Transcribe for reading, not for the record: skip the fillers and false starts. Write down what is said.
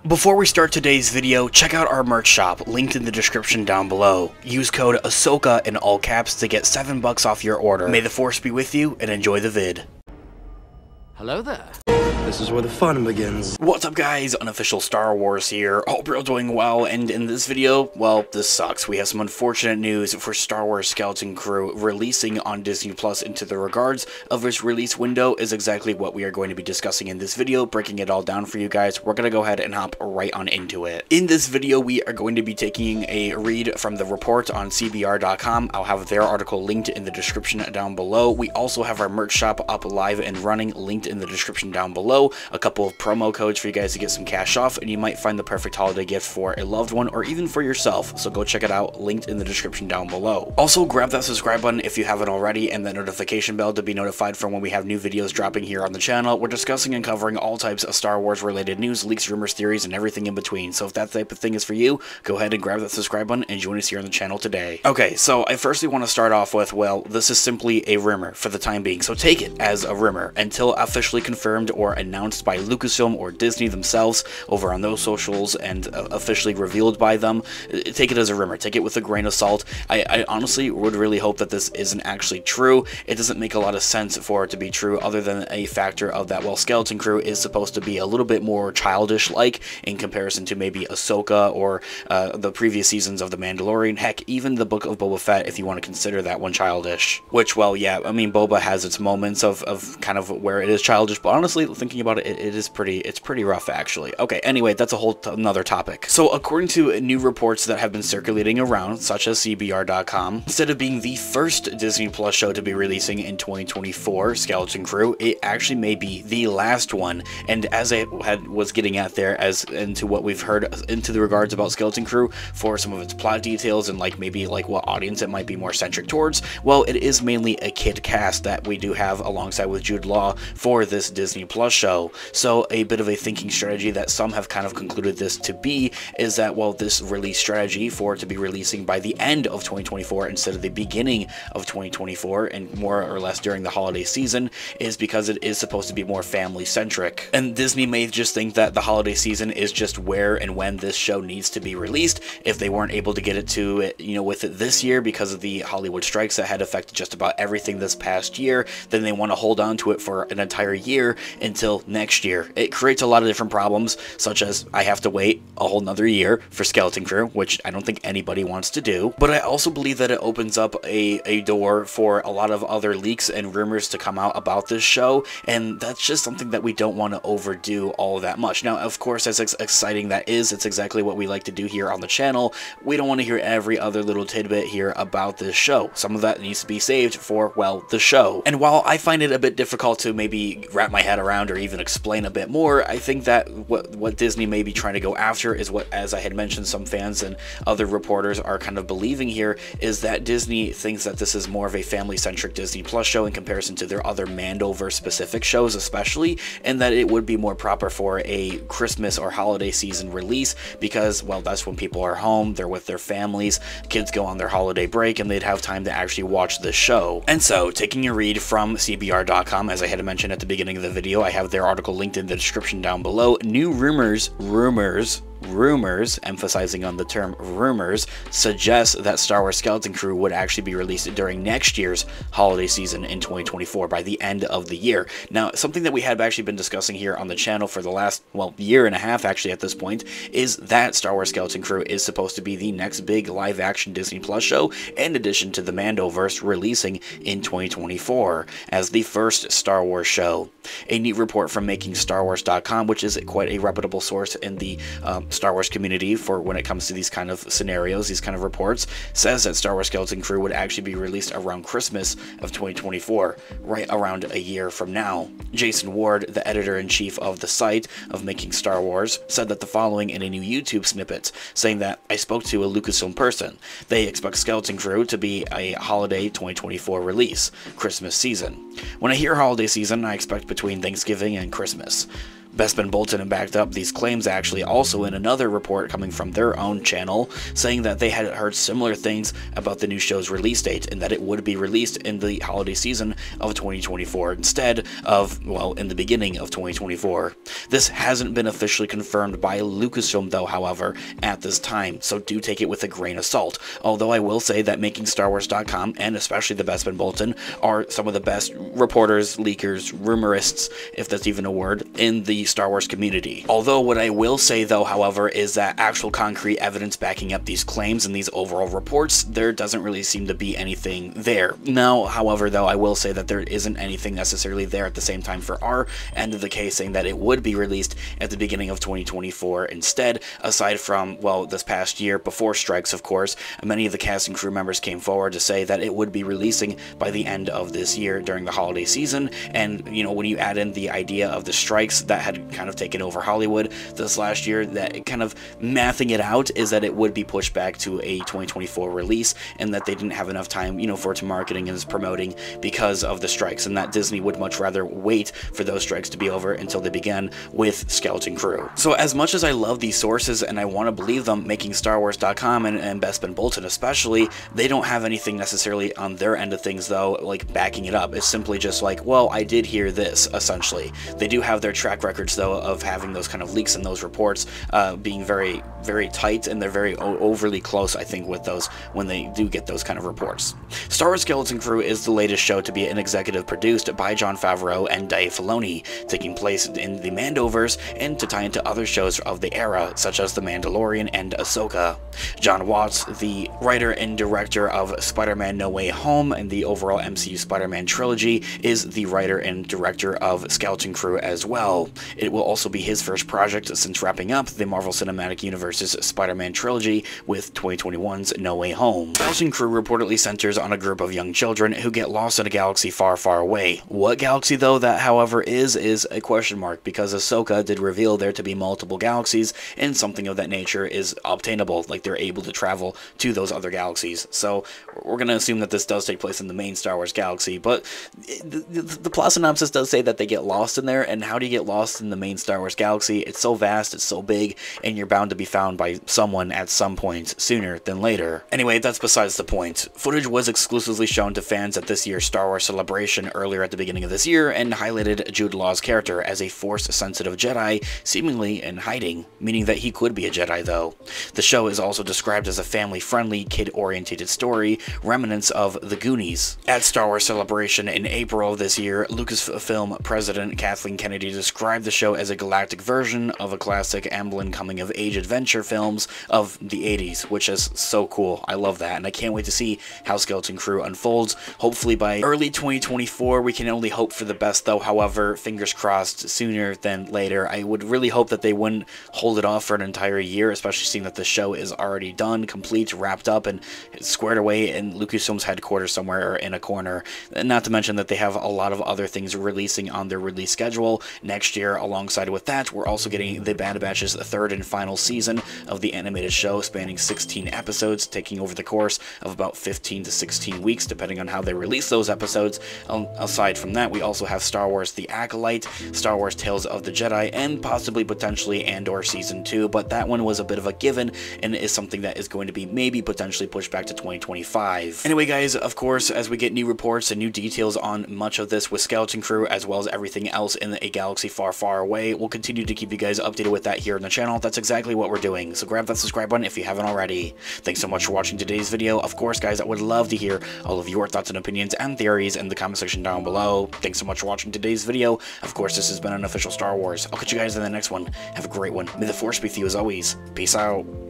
Before we start today's video, check out our merch shop, linked in the description down below. Use code ahsoka in all caps to get $7 off your order. May the force be with you, and enjoy the vid. Hello there. This is where the fun begins. What's up guys, Unofficial Star Wars here. Hope you're all doing well, and in this video, well, this sucks. We have some unfortunate news for Star Wars Skeleton Crew releasing on Disney Plus. Into the regards of its release window is exactly what we are going to be discussing in this video, breaking it all down for you guys. We're going to go ahead and hop right on into it. In this video, we are going to be taking a read from the report on CBR.com. I'll have their article linked in the description down below. We also have our merch shop up live and running, linked in the description down below. A couple of promo codes for you guys to get some cash off, and you might find the perfect holiday gift for a loved one or even for yourself, so go check it out, linked in the description down below. Also, grab that subscribe button if you haven't already, and that notification bell to be notified from when we have new videos dropping here on the channel. We're discussing and covering all types of Star Wars related news, leaks, rumors, theories, and everything in between, so if that type of thing is for you, go ahead and grab that subscribe button and join us here on the channel today. Okay, so I firstly want to start off with, well, this is simply a rumor for the time being, so take it as a rumor until officially confirmed or announced by Lucasfilm or Disney themselves over on those socials and officially revealed by them. Take it as a rumor, take it with a grain of salt. I honestly would really hope that this isn't actually true. It doesn't make a lot of sense for it to be true, other than a factor of that, well, Skeleton Crew is supposed to be a little bit more childish-like in comparison to maybe Ahsoka or the previous seasons of The Mandalorian. Heck, even the Book of Boba Fett, if you want to consider that one childish. Which, well, yeah, I mean, Boba has its moments of kind of where it is childish, but honestly, thinking about it, it's pretty rough, actually. Okay, anyway, that's a whole another topic. So, according to new reports that have been circulating around, such as CBR.com, instead of being the first Disney Plus show to be releasing in 2024, Skeleton Crew, it actually may be the last one. And as I was getting at there, as into what we've heard into the regards about Skeleton Crew for some of its plot details and maybe what audience it might be more centric towards, well, it is mainly a kid cast that we do have alongside with Jude Law for this Disney Plus show. So a bit of a thinking strategy that some have kind of concluded this to be is that, well, this release strategy for it to be releasing by the end of 2024 instead of the beginning of 2024 and more or less during the holiday season is because it is supposed to be more family centric. And Disney may just think that the holiday season is just where and when this show needs to be released. If they weren't able to get it to it, with it this year because of the Hollywood strikes that had affected just about everything this past year, then they want to hold on to it for an entire year until next year. It creates a lot of different problems, such as I have to wait a whole nother year for Skeleton Crew, which I don't think anybody wants to do. But I also believe that it opens up a door for a lot of other leaks and rumors to come out about this show, and that's just something that we don't want to overdo all that much. Now, of course, as exciting that is, it's exactly what we like to do here on the channel. We don't want to hear every other little tidbit here about this show. Some of that needs to be saved for, well, the show. And while I find it a bit difficult to maybe wrap my head around or even explain a bit more, I think that what Disney may be trying to go after is what, as I had mentioned, some fans and other reporters are kind of believing here, is that Disney thinks that this is more of a family-centric Disney Plus show in comparison to their other Mandoverse-specific shows especially, and that it would be more proper for a Christmas or holiday season release because, well, that's when people are home, they're with their families, kids go on their holiday break, and they'd have time to actually watch the show. And so, taking a read from CBR.com, as I had mentioned at the beginning of the video, I have their article linked in the description down below. New rumors, emphasizing on the term rumors, suggest that Star Wars Skeleton Crew would actually be released during next year's holiday season in 2024 by the end of the year. Now, something that we have actually been discussing here on the channel for the last, well, year and a half actually at this point, is that Star Wars Skeleton Crew is supposed to be the next big live-action Disney Plus show, in addition to the Mandoverse releasing in 2024 as the first Star Wars show. A neat report from MakingStarWars.com, which is quite a reputable source in the Star Wars community for when it comes to these kind of scenarios, these kind of reports, says that Star Wars Skeleton Crew would actually be released around Christmas of 2024, right around a year from now. Jason Ward, the editor-in-chief of the site of Making Star Wars, said that the following in a new YouTube snippet, saying that, I spoke to a Lucasfilm person. They expect Skeleton Crew to be a holiday 2024 release, Christmas season. When I hear holiday season, I expect between Thanksgiving and Christmas. Bespin Bolton backed up these claims actually also in another report coming from their own channel, saying that they had heard similar things about the new show's release date and that it would be released in the holiday season of 2024 instead of, well, in the beginning of 2024. This hasn't been officially confirmed by Lucasfilm though, however, at this time, so do take it with a grain of salt. Although I will say that MakingStarWars.com and especially the Bespin Bolton are some of the best reporters, leakers, rumorists, if that's even a word, in the Star Wars community. Although what I will say though, however, is that actual concrete evidence backing up these claims and these overall reports, there doesn't really seem to be anything there. Now, however, though, I will say that there isn't anything necessarily there at the same time for our end of the case, saying that it would be released at the beginning of 2024 instead, aside from, well, this past year, before strikes, of course, many of the cast and crew members came forward to say that it would be releasing by the end of this year during the holiday season, and, you know, when you add in the idea of the strikes that had kind of taken over Hollywood this last year, that kind of mathing it out is that it would be pushed back to a 2024 release, and that they didn't have enough time, you know, for it to marketing and promoting because of the strikes, and that Disney would much rather wait for those strikes to be over until they began with Skeleton Crew. So as much as I love these sources and I want to believe them, MakingStarWars.com and Bespin Bolton especially, they don't have anything necessarily on their end of things though, like backing it up. It's simply just like, well, I did hear this, essentially. They do have their track records though of having those kind of leaks and those reports being very, very tight, and they're very overly close, I think, with those when they do get those kind of reports. Star Wars Skeleton Crew is the latest show to be an executive produced by Jon Favreau and Dave Filoni, taking place in the Mandoverse and to tie into other shows of the era, such as The Mandalorian and Ahsoka. John Watts, the writer and director of Spider-Man No Way Home and the overall MCU Spider-Man trilogy, is the writer and director of Skeleton Crew as well. It will also be his first project since wrapping up the Marvel Cinematic Universe's Spider-Man trilogy with 2021's No Way Home. Skeleton Crew reportedly centers on a group of young children who get lost in a galaxy far, far away. What galaxy though that, however, is a question mark, because Ahsoka did reveal there to be multiple galaxies, and something of that nature is obtainable, like they're able to travel to those other galaxies. So we're going to assume that this does take place in the main Star Wars galaxy, but the plot synopsis does say that they get lost in there, and how do you get lost in the main Star Wars galaxy? It's so vast, it's so big, and you're bound to be found by someone at some point sooner than later. Anyway, that's besides the point. Footage was exclusively shown to fans at this year's Star Wars Celebration earlier at the beginning of this year, and highlighted Jude Law's character as a Force-sensitive Jedi, seemingly in hiding, meaning that he could be a Jedi though. The show is also described as a family-friendly, kid-oriented story, remnants of The Goonies. At Star Wars Celebration in April of this year, Lucasfilm President Kathleen Kennedy described the show as a galactic version of a classic Amblin coming-of-age adventure films of the 80s, which is so cool. I love that, and I can't wait to see how Skeleton Crew unfolds. Hopefully by early 2024, we can only hope for the best though. However, fingers crossed, sooner than later. I would really hope that they wouldn't hold it off for an entire year, especially seeing that the show is already done, complete, wrapped up, and squared away in Lucasfilm's headquarters somewhere in a corner. Not to mention that they have a lot of other things releasing on their release schedule next year. Alongside with that, we're also getting the Bad Batch's third and final season of the animated show, spanning 16 episodes, taking over the course of about 15 to 16 weeks, depending on how they release those episodes. Aside from that, we also have Star Wars The Acolyte, Star Wars Tales of the Jedi, and possibly potentially Andor Season 2, but that one was a bit of a given and is something that is going to be maybe potentially pushed back to 2025. Anyway guys, of course, as we get new reports and new details on much of this with Skeleton Crew, as well as everything else in a galaxy far, far away, we'll continue to keep you guys updated with that here on the channel. That's exactly what we're doing, so grab that subscribe button if you haven't already. Thanks so much for watching today's video. Of course guys, I would love to hear all of your thoughts and opinions and theories in the comment section down below. Thanks so much for watching today's video. Of course, this has been Unofficial Star Wars. I'll catch you guys in the next one. Have a great one. May the Force be with you as always. Peace out.